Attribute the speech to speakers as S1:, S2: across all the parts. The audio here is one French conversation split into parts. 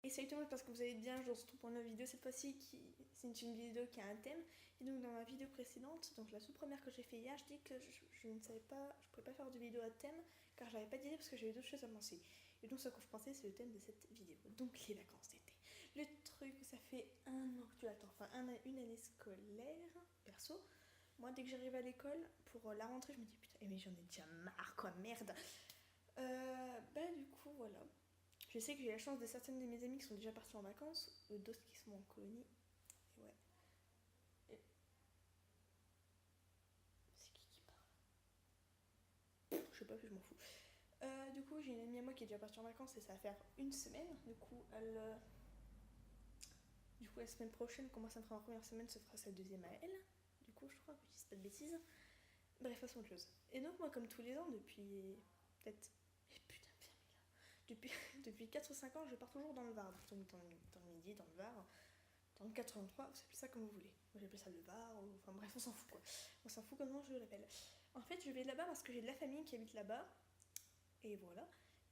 S1: Et salut tout le monde, parce que vous allez bien, je vous retrouve pour une nouvelle vidéo cette fois-ci, c'est une vidéo qui a un thème. Et donc dans ma vidéo précédente, donc la toute première que j'ai fait hier, je dis que je ne savais pas, je pouvais pas faire de vidéo à thème, car j'avais pas d'idée parce que j'avais d'autres choses à penser. Et donc ce que je pensais, c'est le thème de cette vidéo, donc les vacances d'été. Le truc, ça fait un an que tu attends, enfin une année scolaire, perso. Moi dès que j'arrive à l'école, pour la rentrée, je me dis putain, mais j'en ai déjà marre quoi, merde. Du coup voilà. Je sais que j'ai la chance de certaines de mes amies qui sont déjà parties en vacances, d'autres qui sont en colonie. Et ouais. Et... C'est qui parle? Je sais pas, je m'en fous. Du coup, j'ai une amie à moi qui est déjà partie en vacances et ça va faire une semaine. Du coup, la semaine prochaine, comment ça me fera ma première semaine, se fera sa deuxième à elle. Du coup, je crois que je dis pas de bêtises. Bref, façon autre chose. Et donc, moi, comme tous les ans, depuis peut-être. Eh putain, fermez là. Depuis 4 ou 5 ans, je pars toujours dans le Var. Donc, dans le midi, dans le Var. Dans le 83, vous appelez ça comme vous voulez. Moi j'appelle ça le bar, ou... enfin bref, on s'en fout quoi. On s'en fout comment je l'appelle. En fait, je vais là-bas parce que j'ai de la famille qui habite là-bas. Et voilà.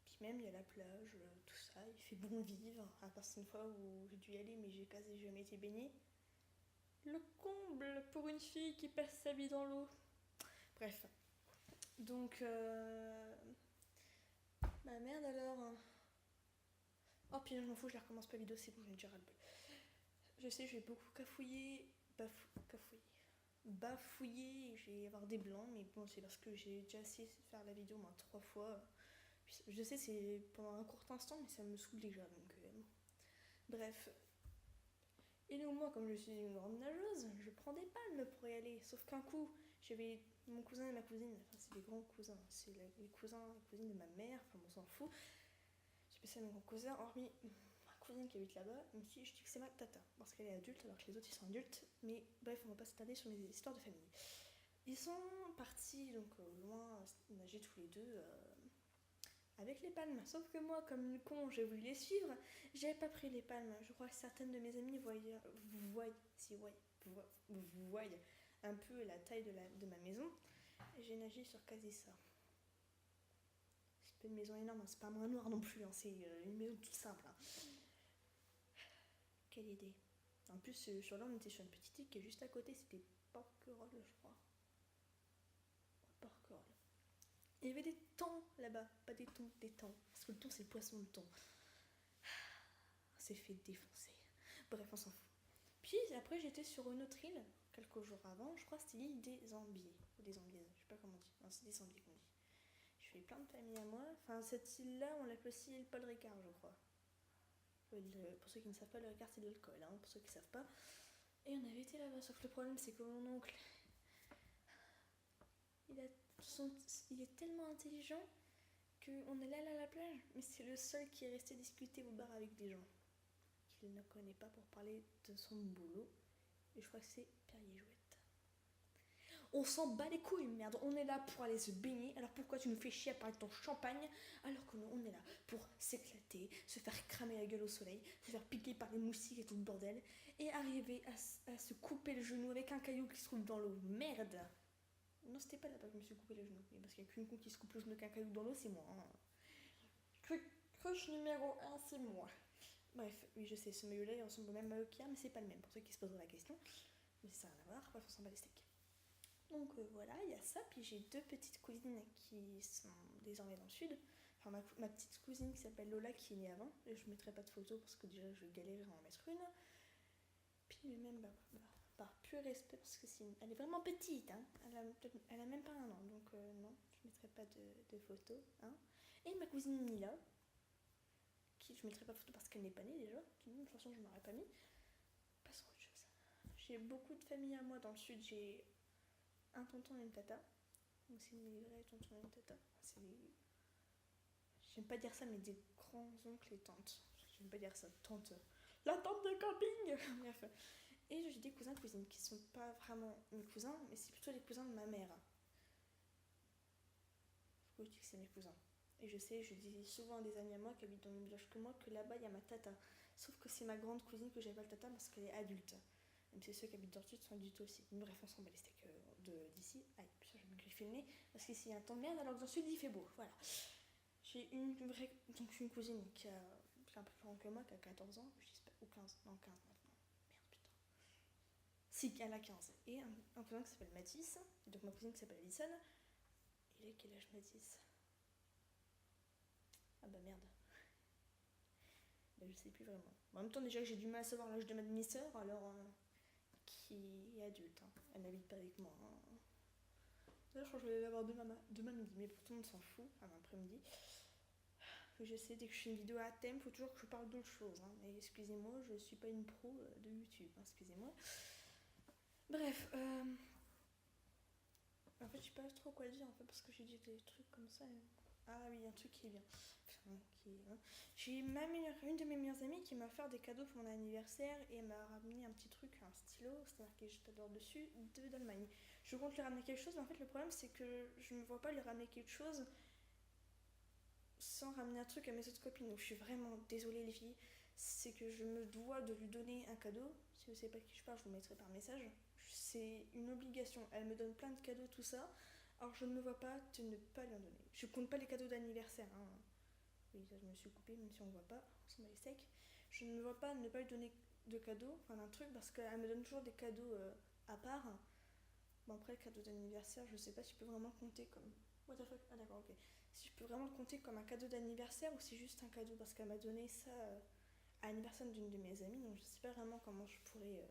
S1: Puis même, il y a la plage, tout ça. Il fait bon vivre. À part une fois où j'ai dû y aller, mais j'ai quasi jamais été baignée. Le comble pour une fille qui passe sa vie dans l'eau. Bref. Donc, bah merde alors. Oh, puis je m'en fous, je la recommence pas la vidéo, c'est bon, j'ai déjà ras le bol. Je sais, je vais beaucoup cafouiller. Bafouiller, je vais avoir des blancs, mais bon, c'est parce que j'ai déjà essayé de faire la vidéo moins 3 fois. Je sais, c'est pendant un court instant, mais ça me saoule déjà, donc bref. Et donc moi, comme je suis une grande nageuse, je prends des palmes pour y aller. Sauf qu'un coup, j'avais mon cousin et ma cousine, enfin c'est des grands cousins, c'est les cousins et cousines de ma mère, enfin on s'en fout. J'ai passé à mes grands cousins, hormis ma cousine qui habite là-bas, même si je dis que c'est ma tata, parce qu'elle est adulte alors que les autres ils sont adultes. Mais bref, on va pas s'attarder sur mes histoires de famille. Ils sont partis donc loin nager tous les deux avec les palmes. Sauf que moi, comme une con, j'ai voulu les suivre. J'avais pas pris les palmes. Je crois que certaines de mes amies voyaient un peu la taille de ma maison. J'ai nagé sur quasi ça. C'est pas une maison énorme, hein, c'est pas un manoir non plus, hein, c'est une maison toute simple. Hein. Quelle idée. En plus, sur là, on était sur une petite île qui est juste à côté, c'était Porquerolles, je crois. Porquerolles. Il y avait des thons là-bas, pas des thons, des thons. Parce que le thon, c'est le poisson de thon. On s'est fait défoncer. Bref, on s'en fout. Puis après, j'étais sur une autre île, quelques jours avant, je crois que c'était l'île des Ambiers. Ou des Ambiers, je sais pas comment on dit. Non, c'est des Ambiers qu'on dit. Je fais plein de familles à moi. Enfin, cette île-là, on l'appelle aussi l'île Paul Ricard, je crois. Pour ceux qui ne savent pas, le Ricard, c'est de l'alcool, hein, pour ceux qui ne savent pas. Et on avait été là-bas, sauf que le problème, c'est que mon oncle, il est tellement intelligent qu'on est là à la plage, mais c'est le seul qui est resté discuter au bar avec des gens qu'il ne connaît pas pour parler de son boulot. Et je crois que c'est Perrier Jouette. On s'en bat les couilles, merde. On est là pour aller se baigner. Alors pourquoi tu nous fais chier à parler de ton champagne alors que nous, on est là pour s'éclater, se faire cramer la gueule au soleil, se faire piquer par les moustiques et tout le bordel, et arriver à se couper le genou avec un caillou qui se trouve dans l'eau. Merde. Non, c'était pas là-bas que je me suis coupé le genou. Parce qu'il n'y a qu'une con qui se coupe le genou avec un caillou dans l'eau, c'est moi. Hein. Crush numéro 1, c'est moi. Bref, oui, je sais, ce maillot-là, il ressemble au même maillot qu'hier, mais c'est pas le même, pour ceux qui se poseraient la question. Mais ça n'a rien à voir, bref, on s'en bat les steaks. Donc voilà, il y a ça. Puis j'ai 2 petites cousines qui sont désormais dans le sud. Enfin, ma petite cousine qui s'appelle Lola qui est née avant. Et je ne mettrai pas de photo parce que déjà je galérerais à en mettre une. Puis même, par pur respect, parce que elle est vraiment petite. Hein. Elle a même pas un an. Donc non, je ne mettrai pas de photo. Hein. Et ma cousine Mila, qui je ne mettrai pas de photo parce qu'elle n'est pas née déjà. De toute façon, je ne m'aurais pas mis. Passons à autre chose. J'ai beaucoup de familles à moi dans le sud. J'ai un tonton et une tata. Donc c'est mes vrais tontons et tata. J'aime pas dire ça, mais des grands oncles et tantes. J'aime pas dire ça, tante. La tante de camping. Bref. Et j'ai des cousins et cousines qui sont pas vraiment mes cousins, mais c'est plutôt les cousins de ma mère. Pourquoi je dis que c'est mes cousins? Et je sais, je dis souvent à des amis à moi qui habitent dans le même village que moi que là-bas il y a ma tata. Sauf que c'est ma grande cousine que j'appelle tata parce qu'elle est adulte. Même si ceux qui habitent dans le sud sont adultes aussi. Bref, on s'en bat les steaks d'ici. Aïe, putain, je vais me griffer le nez. Parce qu'ici il y a un temps de merde alors que dans le sud il fait beau. Voilà. J'ai une cousine qui a fait un peu plus grand que moi, qui a 14 ans, ou 15, non 15 maintenant. Merde, putain. Si, elle a 15. Et un cousin qui s'appelle Mathis, et donc ma cousine qui s'appelle Alison. Il a quel âge Mathis? Ah bah merde. Bah, je sais plus vraiment. En même temps, déjà que j'ai du mal à savoir l'âge de ma demi-sœur, alors qui est adulte. Hein. Elle n'habite pas avec moi. Hein. D'ailleurs, je crois que je vais l'avoir demain midi, mais pour tout le monde s'en fout, enfin après-midi. J'essaie, dès que je fais une vidéo à thème, il faut toujours que je parle d'autre chose. Hein. Mais excusez-moi, je suis pas une pro de YouTube, hein, excusez-moi. Bref, en fait, je sais pas trop quoi dire en fait, parce que j'ai dit des trucs comme ça. Ah oui, un truc qui est bien. Enfin, j'ai une de mes meilleures amies qui m'a offert des cadeaux pour mon anniversaire et m'a ramené un petit truc, un stylo, c'était marqué je t'adore dessus, d'Allemagne. Je compte lui ramener quelque chose, mais en fait, le problème c'est que je me vois pas lui ramener quelque chose sans ramener un truc à mes autres copines. Donc je suis vraiment désolée les filles, c'est que je me dois de lui donner un cadeau. Si vous savez pas de qui je parle, je vous mettrai par message. C'est une obligation. Elle me donne plein de cadeaux, tout ça. Alors je ne me vois pas de ne pas lui en donner. Je compte pas les cadeaux d'anniversaire. Hein. Oui, ça je me suis coupée, même si on ne voit pas. On s'en bat les steaks. Je ne me vois pas ne pas lui donner de cadeaux, enfin d'un truc, parce qu'elle me donne toujours des cadeaux à part. Bon après, le cadeau d'anniversaire, je sais pas si je peux vraiment le compter comme... What the fuck? Ah d'accord, ok. Si je peux vraiment le compter comme un cadeau d'anniversaire ou si juste un cadeau, parce qu'elle m'a donné ça à l'anniversaire d'une de mes amies, donc je sais pas vraiment comment je pourrais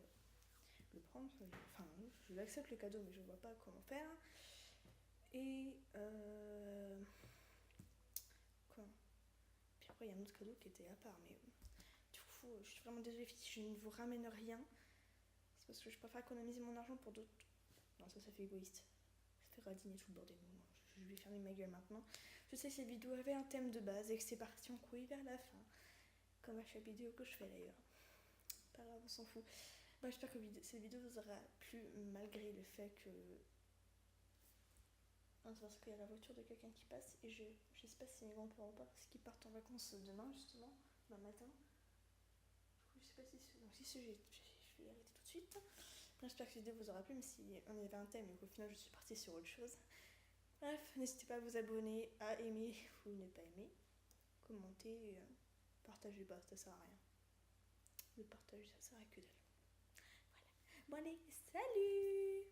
S1: le prendre. Enfin, je l'accepte le cadeau, mais je vois pas comment faire. Et quoi? Puis après, il y a un autre cadeau qui était à part, mais du coup, je suis vraiment désolée si je ne vous ramène rien. C'est parce que je préfère économiser mon argent pour d'autres. Non, ça fait égoïste. Ça fait radiner tout le bordel. Je vais fermer ma gueule maintenant. Je sais que cette vidéo avait un thème de base et que c'est parti en couille vers la fin. Comme à chaque vidéo que je fais d'ailleurs. Pas grave, on s'en fout. Bon, j'espère que cette vidéo vous aura plu malgré le fait que... Non, c'est parce qu'il y a la voiture de quelqu'un qui passe et je sais pas si mes grands-parents pas parce qu'ils partent en vacances demain justement, demain matin. Du coup, je sais pas si c'est... Donc si c'est, je vais arrêter tout de suite. J'espère que cette vidéo vous aura plu, même si on y avait un thème et qu'au final je suis partie sur autre chose. Bref, n'hésitez pas à vous abonner, à aimer ou ne pas aimer, commenter, partagez pas, ça sert à rien. Le partage, ça sert à que dalle. Voilà. Bon allez, salut!